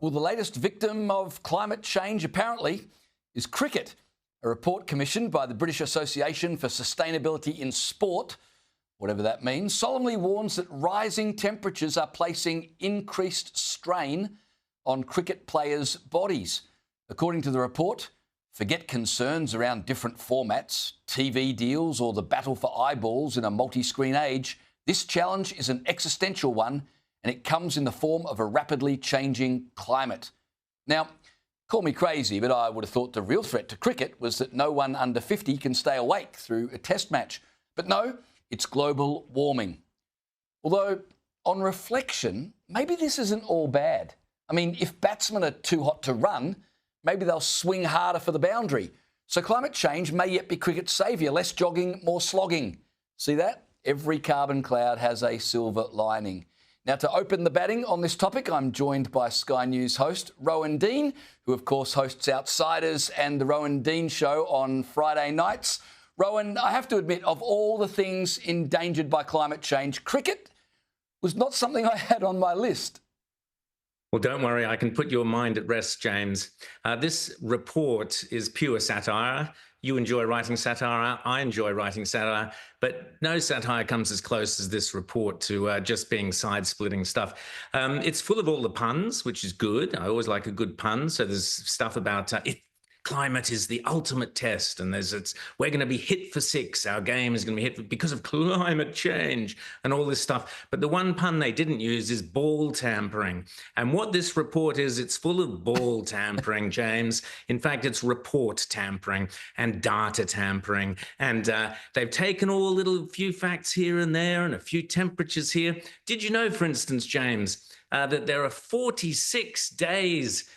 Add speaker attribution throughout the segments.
Speaker 1: Well, the latest victim of climate change, apparently, is cricket. A report commissioned by the British Association for Sustainability in Sport, whatever that means, solemnly warns that rising temperatures are placing increased strain on cricket players' bodies. According to the report, forget concerns around different formats, TV deals, or the battle for eyeballs in a multi-screen age. This challenge is an existential one, and it comes in the form of a rapidly changing climate. Now, call me crazy, but I would have thought the real threat to cricket was that no one under 50 can stay awake through a test match. But no, it's global warming. Although, on reflection, maybe this isn't all bad. I mean, if batsmen are too hot to run, maybe they'll swing harder for the boundary. So climate change may yet be cricket's saviour. Less jogging, more slogging. See that? Every carbon cloud has a silver lining. Now, to open the batting on this topic, I'm joined by Sky News host Rowan Dean, who, of course, hosts Outsiders and the Rowan Dean Show on Friday nights. Rowan, I have to admit, of all the things endangered by climate change, cricket was not something I had on my list.
Speaker 2: Well, don't worry, I can put your mind at rest, James. This report is pure satire. You enjoy writing satire, I enjoy writing satire, but no satire comes as close as this report to just being side-splitting stuff. It's full of all the puns, which is good. I always like a good pun. So there's stuff about climate is the ultimate test, and we're going to be hit for six. Our game is going to be hit because of climate change and all this stuff. But the one pun they didn't use is ball tampering. And what this report is, it's full of ball tampering, James. In fact, it's report tampering and data tampering. And they've taken all little few facts here and there and a few temperatures here. Did you know, for instance, James, that there are 46 days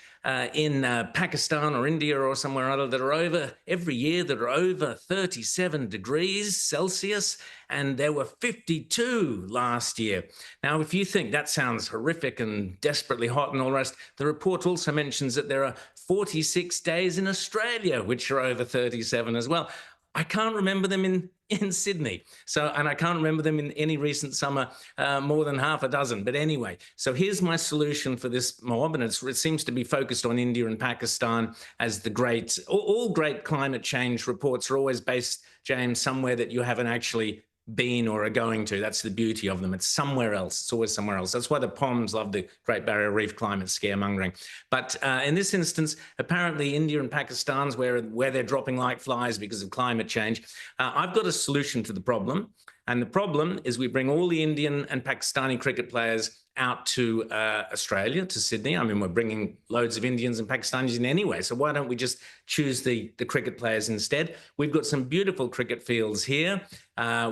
Speaker 2: in Pakistan or India or somewhere or other that are over 37 degrees Celsius, and there were 52 last year. Now, if you think that sounds horrific and desperately hot and all the rest, the report also mentions that there are 46 days in Australia which are over 37 as well. I can't remember them in Sydney. And I can't remember them in any recent summer, more than half a dozen. But anyway, so here's my solution for this mob. And it seems to be focused on India and Pakistan as the all great climate change reports are always based, James, somewhere that you haven't actually been or are going to. That's the beauty of them. It's somewhere else. It's always somewhere else. That's why the Poms love the Great Barrier Reef climate scaremongering. But in this instance, apparently India and Pakistan's where they're dropping like flies because of climate change. I've got a solution to the problem. And the problem is we bring all the Indian and Pakistani cricket players out to Australia, to Sydney. I mean, we're bringing loads of Indians and Pakistanis in anyway, so why don't we just choose the cricket players instead? We've got some beautiful cricket fields here.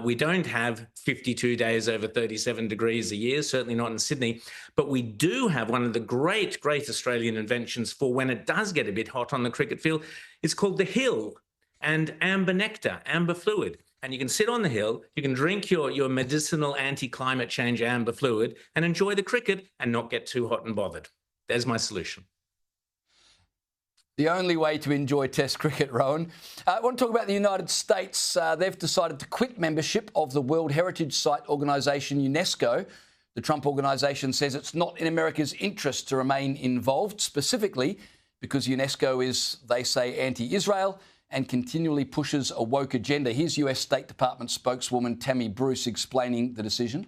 Speaker 2: We don't have 52 days over 37 degrees a year, certainly not in Sydney, but we do have one of the great Australian inventions for when it does get a bit hot on the cricket field. It's called the Hill and amber nectar, amber fluid. And you can sit on the hill, you can drink your medicinal anti-climate change amber fluid and enjoy the cricket and not get too hot and bothered. There's my solution.
Speaker 1: The only way to enjoy Test cricket, Rowan. I want to talk about the United States. They've decided to quit membership of the World Heritage Site organisation UNESCO. The Trump organisation says it's not in America's interest to remain involved, specifically because UNESCO is, they say, anti-Israel and continually pushes a woke agenda. Here's US State Department spokeswoman Tammy Bruce explaining the decision.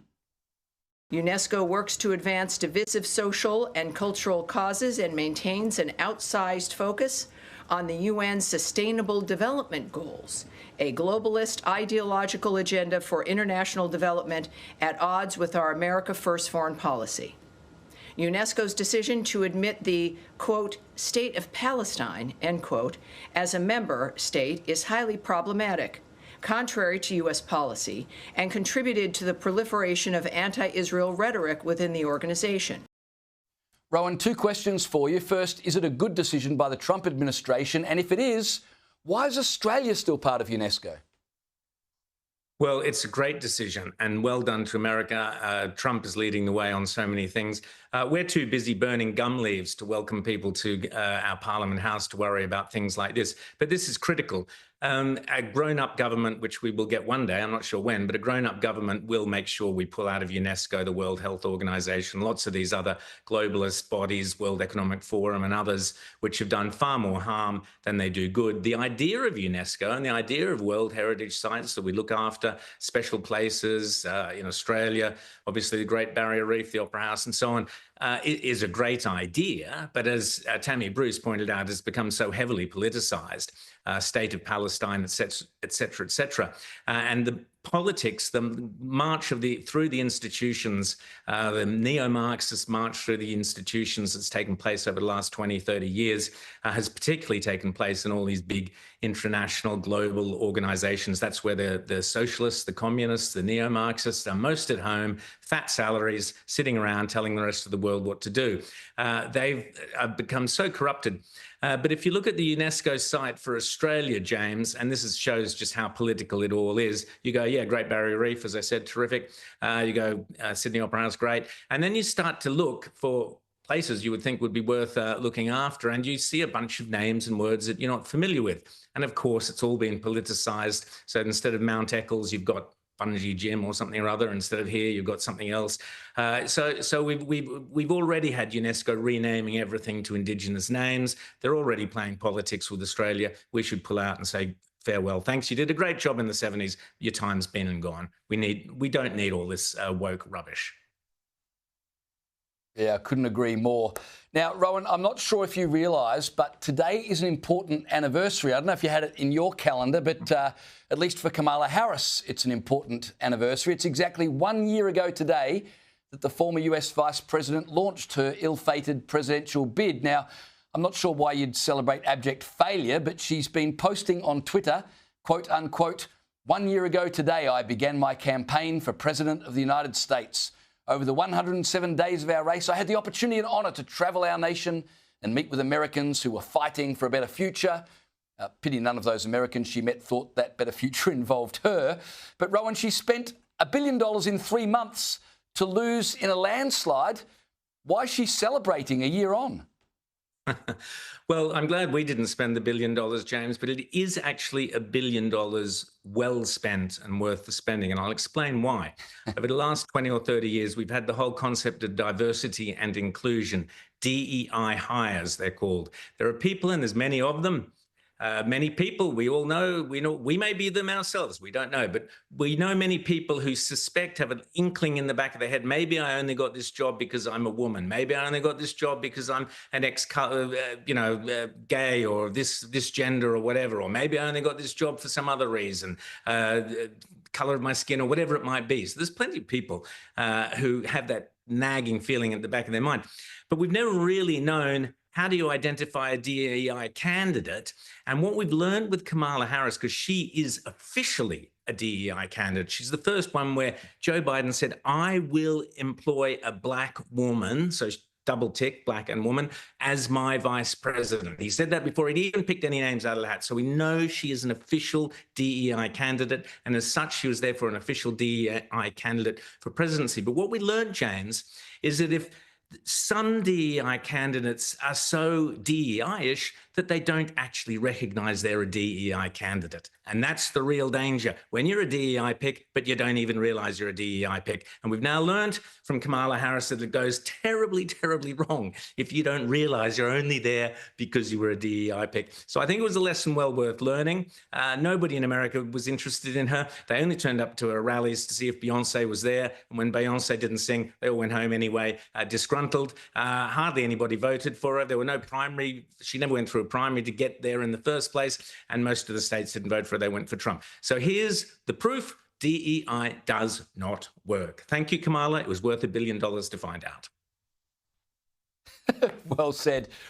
Speaker 3: UNESCO works to advance divisive social and cultural causes and maintains an outsized focus on the UN's Sustainable Development Goals, a globalist ideological agenda for international development at odds with our America First foreign policy. UNESCO's decision to admit the, quote, state of Palestine, end quote, as a member state is highly problematic, contrary to U.S. policy, and contributed to the proliferation of anti-Israel rhetoric within the organization.
Speaker 1: Rowan, two questions for you. First, is it a good decision by the Trump administration? And if it is, why is Australia still part of UNESCO?
Speaker 2: Well, it's a great decision and well done to America. Trump is leading the way on so many things. We're too busy burning gum leaves to welcome people to our Parliament House to worry about things like this. But this is critical. A grown-up government, which we will get one day, I'm not sure when, but a grown-up government will make sure we pull out of UNESCO, the World Health Organization, lots of these other globalist bodies, World Economic Forum and others, which have done far more harm than they do good. The idea of UNESCO and the idea of World Heritage Sites that we look after, special places in Australia, obviously the Great Barrier Reef, the Opera House and so on, is a great idea, but as Tammy Bruce pointed out, has become so heavily politicized, state of Palestine, et cetera, et cetera, et cetera. And the politics, the march through the institutions, the neo-Marxist march through the institutions that's taken place over the last 20, 30 years has particularly taken place in all these big international global organizations. That's where the socialists, the communists, the neo-Marxists are most at home, fat salaries, sitting around telling the rest of the world what to do. They've become so corrupted. But if you look at the UNESCO site for Australia, James, and this shows just how political it all is, you go, yeah, Great Barrier Reef, as I said, terrific. You go, Sydney Opera House, great. And then you start to look for places you would think would be worth looking after, and you see a bunch of names and words that you're not familiar with. And of course, it's all been politicized. So instead of Mount Eccles, you've got Bungee Gym or something or other. Instead of here, you've got something else. So we've already had UNESCO renaming everything to Indigenous names. They're already playing politics with Australia. We should pull out and say, farewell. Thanks. You did a great job in the 70s. Your time's been and gone. We don't need all this woke rubbish.
Speaker 1: Yeah, I couldn't agree more. Now, Rowan, I'm not sure if you realise, but today is an important anniversary. I don't know if you had it in your calendar, but at least for Kamala Harris, it's an important anniversary. It's exactly 1 year ago today that the former US Vice President launched her ill-fated presidential bid. Now, I'm not sure why you'd celebrate abject failure, but she's been posting on Twitter, quote unquote, 1 year ago today I began my campaign for President of the United States. Over the 107 days of our race, I had the opportunity and honour to travel our nation and meet with Americans who were fighting for a better future. Pity none of those Americans she met thought that better future involved her. But Rowan, she spent $1 billion in 3 months to lose in a landslide. Why is she celebrating a year on?
Speaker 2: Well, I'm glad we didn't spend the $1 billion, James, but it is actually $1 billion well spent and worth the spending. And I'll explain why. Over the last 20 or 30 years, we've had the whole concept of diversity and inclusion, DEI hires, they're called. There are people, and there's many of them. Many people we all know, we may be them ourselves, we don't know, but we know many people who suspect, have an inkling in the back of their head, maybe I only got this job because I'm a woman, maybe I only got this job because I'm an gay or this gender or whatever, or maybe I only got this job for some other reason, color of my skin or whatever it might be. So there's plenty of people who have that nagging feeling at the back of their mind, but we've never really known how do you identify a DEI candidate? And what we've learned with Kamala Harris, because she is officially a DEI candidate, she's the first one where Joe Biden said, I will employ a black woman, so double tick, black and woman, as my vice president. He said that before he'd even picked any names out of the hat. So we know she is an official DEI candidate. And as such, she was therefore an official DEI candidate for presidency. But what we learned, James, is that if some DEI candidates are so DEI-ish that they don't actually recognize they're a DEI candidate. And that's the real danger. When you're a DEI pick, but you don't even realize you're a DEI pick. And we've now learned from Kamala Harris that it goes terribly, terribly wrong if you don't realize you're only there because you were a DEI pick. So I think it was a lesson well worth learning. Nobody in America was interested in her. They only turned up to her rallies to see if Beyonce was there. And when Beyonce didn't sing, they all went home anyway, disgruntled. Hardly anybody voted for her. There were no primary. She never went through a primary to get there in the first place. And most of the states didn't vote for her. They went for Trump. So here's the proof. DEI does not work. Thank you, Kamala. It was worth $1 billion to find out.
Speaker 1: Well said.